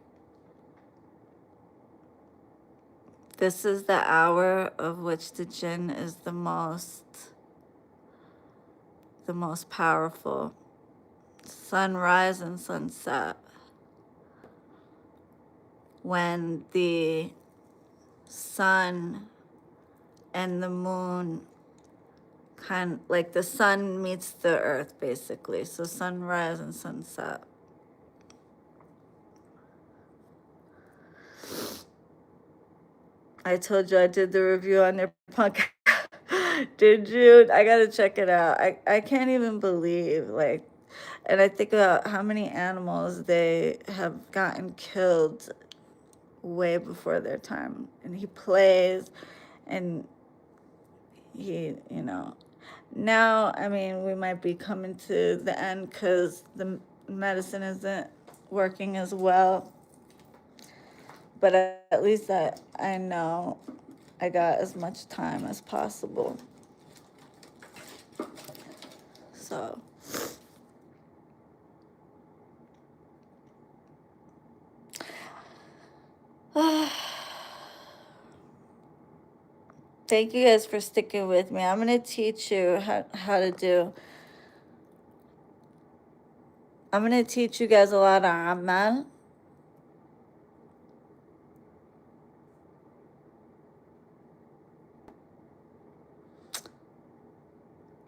this is the hour of which the Jinn is the most powerful. Sunrise and sunset. When the sun and the moon like the sun meets the earth, basically. So sunrise and sunset. I told you I did the review on their punk. Did you? I gotta check it out. I can't even believe, like, and I think about how many animals they have gotten killed way before their time. And he plays, and he, now, I mean, we might be coming to the end because the medicine isn't working as well. But at least I know I got as much time as possible. So, thank you guys for sticking with me. I'm going to teach you how to do. I'm going to teach you guys a lot of amal.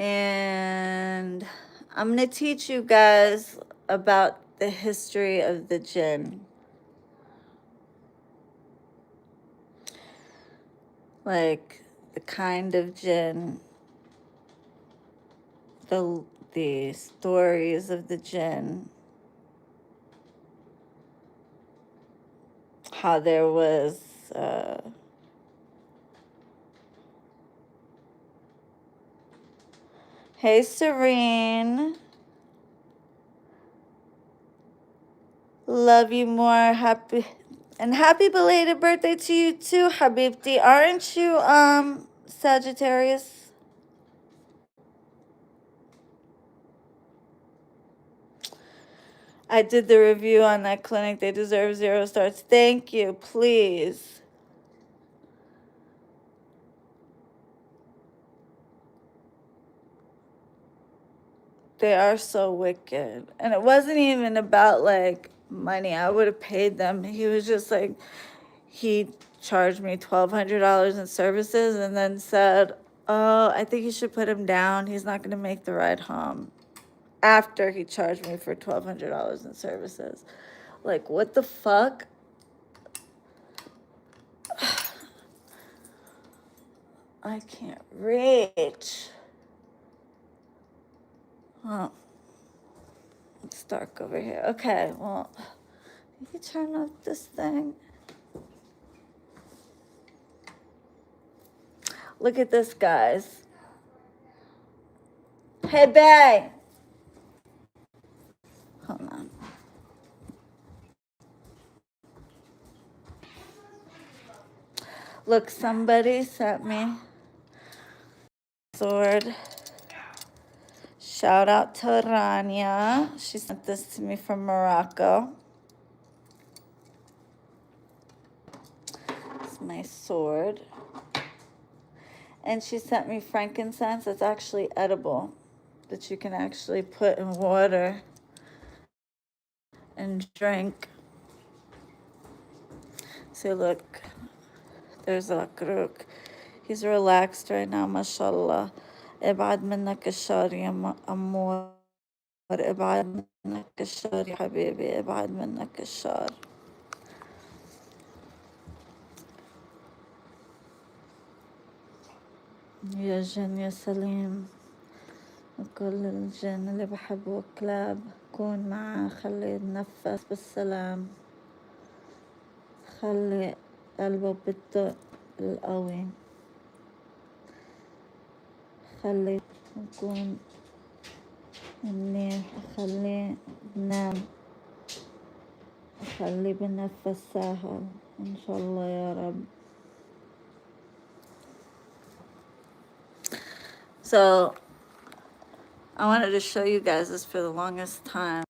And I'm going to teach you guys about the history of the jinn. Like the kind of jinn, the stories of the jinn, how there was hey Serene, love you more. Happy belated birthday to you too, Habibti. Aren't you Sagittarius? I did the review on that clinic. They deserve 0 stars. Thank you, please. They are so wicked. And it wasn't even about like money. I would have paid them. He was just like, he charged me $1,200 in services and then said, oh, I think you should put him down. He's not going to make the ride home. After he charged me for $1,200 in services. Like, what the fuck? I can't reach. Oh, it's dark over here. Okay, well, you turn off this thing. Look at this, guys. Hey, Bday. Hold on. Look, somebody sent me sword. Shout out to Rania. She sent this to me from Morocco. It's my sword. And she sent me frankincense. It's actually edible, that you can actually put in water and drink. See, look, there's Akruk. He's relaxed right now, mashallah. ابعد منك الشر يا أمور. ابعد منك الشر يا حبيبي. ابعد منك الشر. يا جن يا سليم. وكل الجن اللي بحبوا كلاب كون معاه. خليه يتنفس بالسلام. خلي قلبه بالدق القوي. خلي يكون منيح. خليه ينام. خليه بنفس سهل إن شاء الله يا رب. So I wanted to show you guys this for the longest time.